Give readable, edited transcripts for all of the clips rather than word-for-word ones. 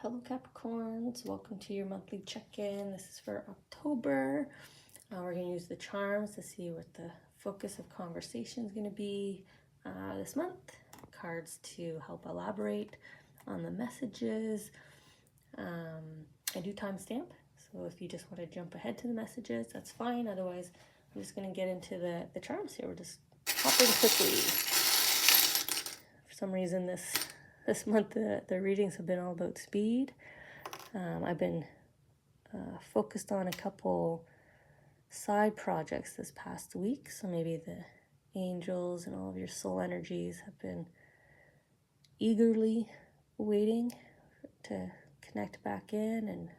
Hello Capricorns, welcome to your monthly check-in. This is for October. We're going to use the charms to see what the focus of conversation is going to be this month. Cards to help elaborate on the messages. I do timestamp, so if you just want to jump ahead to the messages, that's fine. Otherwise, I'm just going to get into the charms here. We're just hopping quickly. For some reason, this month the readings have been all about speed. I've been focused on a couple side projects this past week, so maybe the angels and all of your soul energies have been eagerly waiting to connect back in and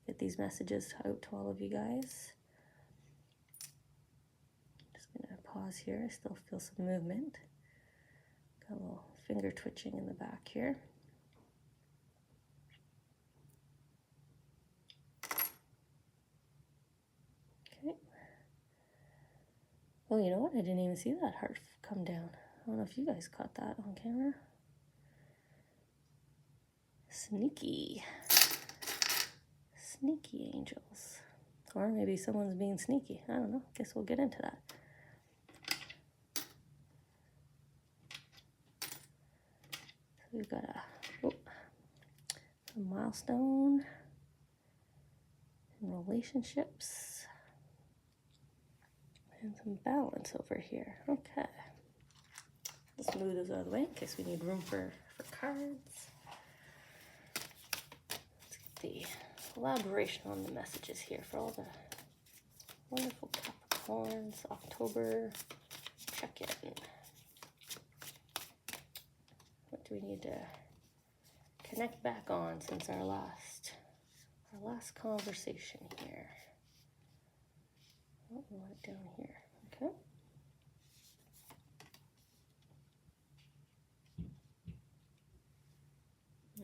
get these messages out to all of you guys. Just gonna pause here. I still feel some movement. Got a little finger twitching in the back here. Okay. Oh, you know what? I didn't even see that heart come down. I don't know if you guys caught that on camera. Sneaky. Sneaky angels. Or maybe someone's being sneaky. I don't know. Guess we'll get into that. So we've got a milestone in relationships and some balance over here. Okay. Let's move those out of the way in case we need room for cards. Let's get the elaboration on the messages here for all the wonderful Capricorns. October check-in. What do we need to connect back on since our last conversation here? Oh, we want it down here. Okay.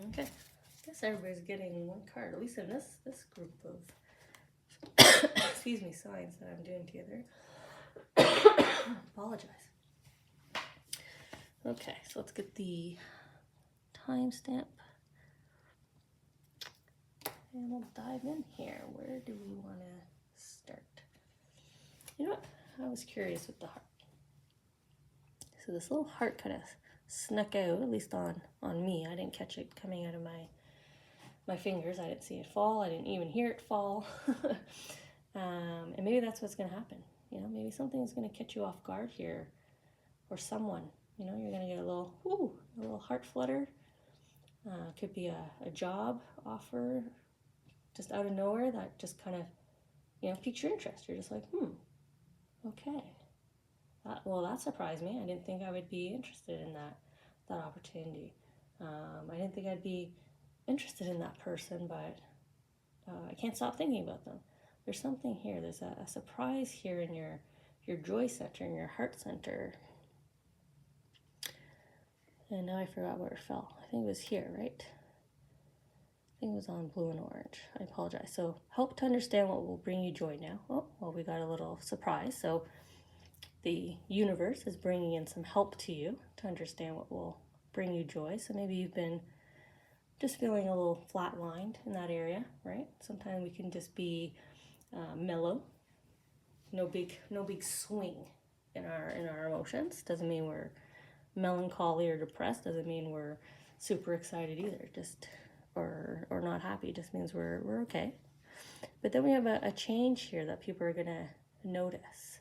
Okay. I guess everybody's getting one card, at least in this group of excuse me, signs that I'm doing together. Apologize. Okay, so let's get the timestamp. And we'll dive in here. Where do we want to start? You know what? I was curious with the heart. So this little heart kind of snuck out, at least on me. I didn't catch it coming out of my fingers. I didn't see it fall. I didn't even hear it fall. And maybe that's what's going to happen. You know, maybe something's going to catch you off guard here, or someone. You know, you're going to get a little heart flutter. Could be a job offer just out of nowhere that just kind of, you know, piques your interest. You're just like, okay. That surprised me. I didn't think I would be interested in that opportunity. I didn't think I'd be interested in that person, but I can't stop thinking about them. There's something here. There's a surprise here in your joy center, in your heart center. And now I forgot where it fell. I think it was here, right? I think it was on blue and orange. I apologize. So help to understand what will bring you joy now. Oh, well, we got a little surprise. So the universe is bringing in some help to you to understand what will bring you joy. So maybe you've been just feeling a little flatlined in that area, right? Sometimes we can just be mellow. No big swing in our emotions. Doesn't mean we're melancholy or depressed. Doesn't mean we're super excited either. Just or not happy. Just means we're okay. But then we have a change here that people are gonna notice.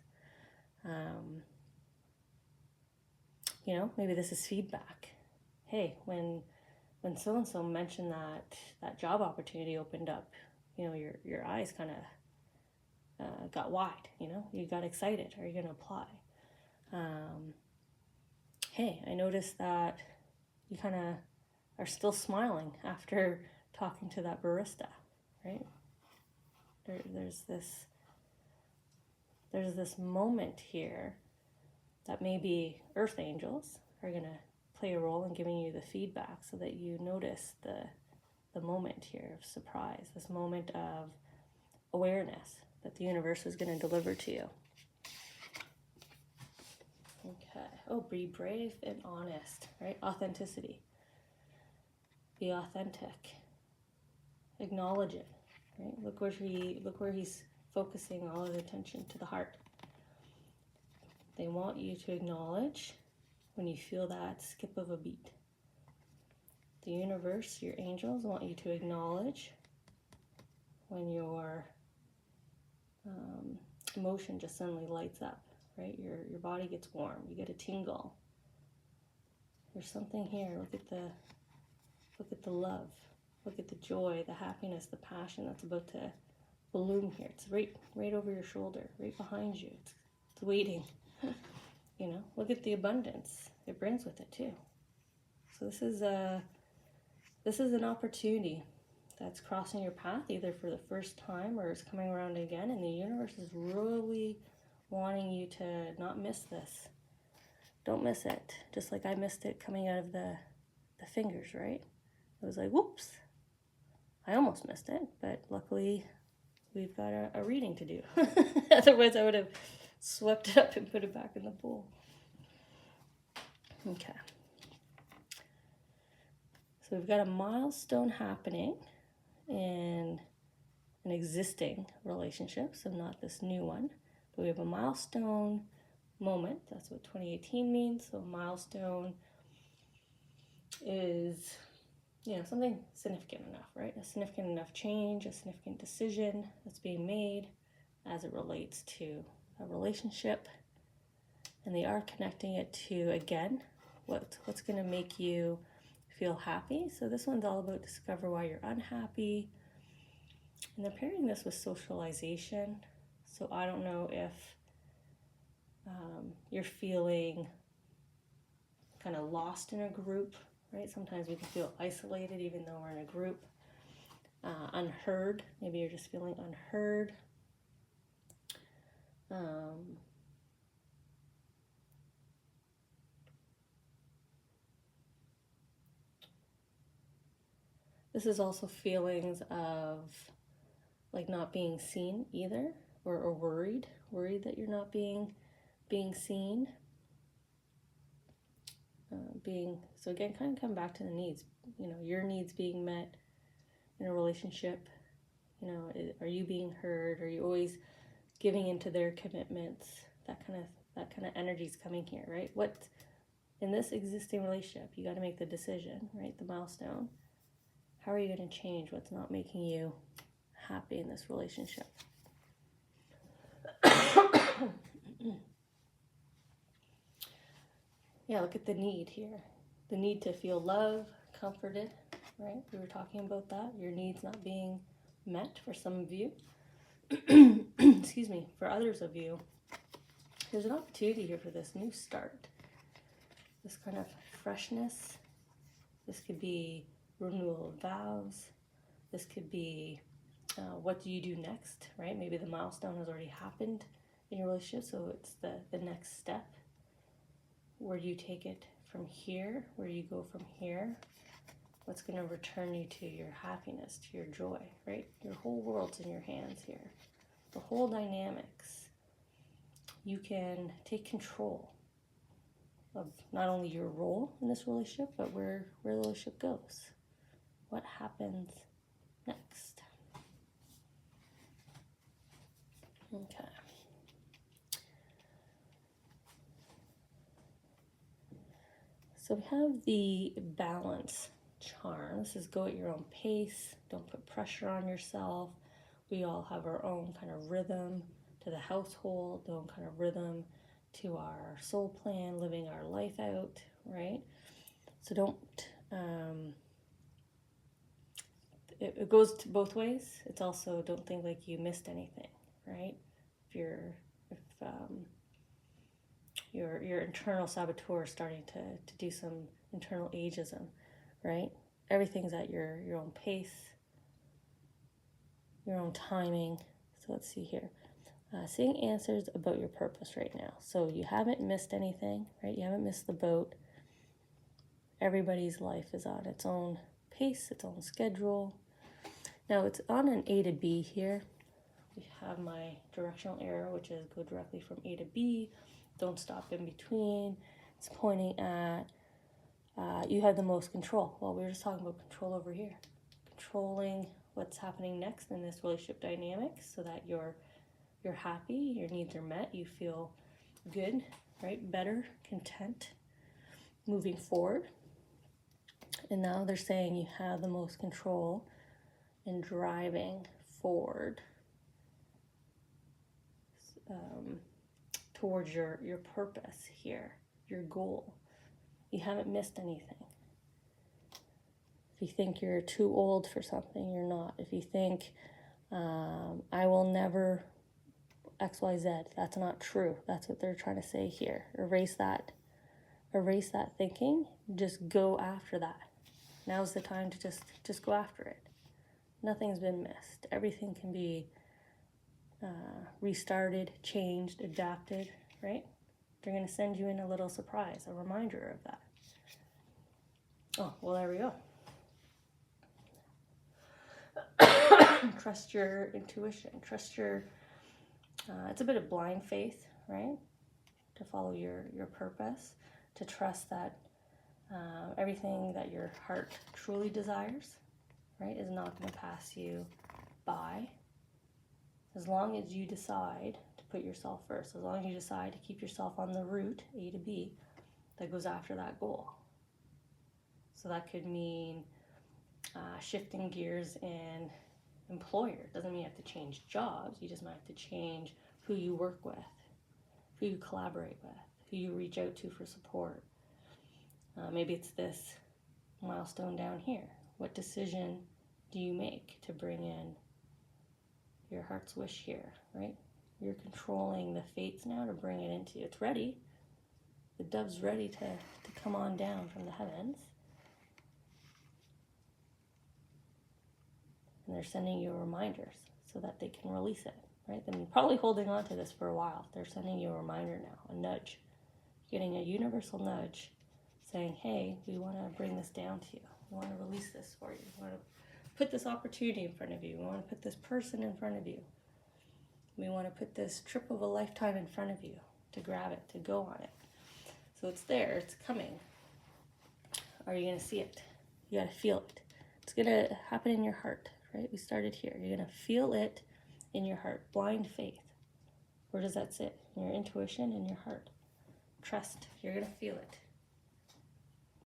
You know, maybe this is feedback. Hey, when so-and-so mentioned that job opportunity opened up, you know, your eyes kind of got wide, you know, you got excited. Are you going to apply? Hey, I noticed that you kind of are still smiling after talking to that barista, right? There's this moment here that maybe earth angels are going to play a role in giving you the feedback so that you notice the moment here of surprise, this moment of awareness that the universe is going to deliver to you. Okay. Oh, be brave and honest, right? Authenticity. Be authentic. Acknowledge it, right? Look where he's focusing all his attention, to the heart. They want you to acknowledge when you feel that skip of a beat. The universe, your angels, want you to acknowledge when your emotion just suddenly lights up, right? Your body gets warm, you get a tingle. There's something here. Look at the love, look at the joy, the happiness, the passion that's about to bloom here. It's right over your shoulder, right behind you. It's waiting. You know, look at the abundance it brings with it too. So this is an opportunity that's crossing your path, either for the first time or is coming around again, and the universe is really wanting you to not miss this. Don't miss it. Just like I missed it coming out of the fingers, right? It was like, whoops, I almost missed it, but luckily we've got a reading to do. Otherwise I would have swept it up and put it back in the pool. Okay. So we've got a milestone happening in an existing relationship, so not this new one, but we have a milestone moment. That's what 2018 means. So a milestone is, you know, something significant enough, right? A significant enough change, a significant decision that's being made as it relates to a relationship. And they are connecting it to, again, what's going to make you feel happy. So this one's all about discover why you're unhappy. And they're pairing this with socialization. So I don't know if you're feeling kind of lost in a group, right? Sometimes we can feel isolated even though we're in a group. Unheard. Maybe you're just feeling unheard. This is also feelings of like not being seen either, or worried that you're not being seen. So again, kind of come back to the needs. You know, your needs being met in a relationship. You know, are you being heard? Are you always giving into their commitments? That kind of energy is coming here, right? What in this existing relationship, you got to make the decision, right? The milestone. How are you going to change what's not making you happy in this relationship? Yeah, look at the need here. The need to feel loved, comforted, right? We were talking about that. Your needs not being met for some of you. Excuse me, for others of you. There's an opportunity here for this new start. This kind of freshness. This could be renewal of vows. This could be what do you do next, right? Maybe the milestone has already happened in your relationship, so it's the next step. Where do you take it from here? Where do you go from here? What's going to return you to your happiness, to your joy, right? Your whole world's in your hands here. The whole dynamics. You can take control of not only your role in this relationship, but where the relationship goes. What happens next? Okay. So we have the balance charm. This is go at your own pace. Don't put pressure on yourself. We all have our own kind of rhythm to the household, their own kind of rhythm to our soul plan, living our life out, right? So don't, it goes to both ways. It's also, don't think like you missed anything, right? If your internal saboteur is starting to do some internal ageism, right? Everything's at your own pace, your own timing. So let's see here. Seeing answers about your purpose right now. So you haven't missed anything, right? You haven't missed the boat. Everybody's life is on its own pace, its own schedule. Now it's on an A to B here. We have my directional arrow, which is go directly from A to B. Don't stop in between. It's pointing at you have the most control. Well, we were just talking about control over here. Controlling what's happening next in this relationship dynamic so that you're happy, your needs are met, you feel good, right? Better, content, moving forward. And now they're saying you have the most control in driving forward towards your purpose here, your goal. You haven't missed anything. If you think you're too old for something, you're not. If you think, I will never XYZ, that's not true. That's what they're trying to say here. Erase that thinking. Just go after that. Now's the time to just go after it. Nothing's been missed. Everything can be restarted, changed, adapted, right? They're going to send you in a little surprise, a reminder of that. Oh, well, there we go. Trust your intuition. Trust your, it's a bit of blind faith, right? To follow your purpose, to trust that everything that your heart truly desires, right, is not going to pass you by. As long as you decide to put yourself first, as long as you decide to keep yourself on the route, A to B, that goes after that goal. So that could mean shifting gears in employer. Doesn't mean you have to change jobs. You just might have to change who you work with, who you collaborate with, who you reach out to for support. Maybe it's this milestone down here. What decision do you make to bring in your heart's wish here, right? You're controlling the fates now to bring it into you. It's ready. The dove's ready to come on down from the heavens. And they're sending you reminders so that they can release it, right? They've been probably holding on to this for a while. They're sending you a reminder now, a nudge. Getting a universal nudge saying, hey, we want to bring this down to you. We want to release this for you. We want to put this opportunity in front of you. We want to put this person in front of you. We want to put this trip of a lifetime in front of you to grab it, to go on it. So it's there. It's coming. Are you going to see it? You got to feel it. It's going to happen in your heart, right? We started here. You're going to feel it in your heart. Blind faith. Where does that sit? In your intuition, in your heart. Trust. You're going to feel it.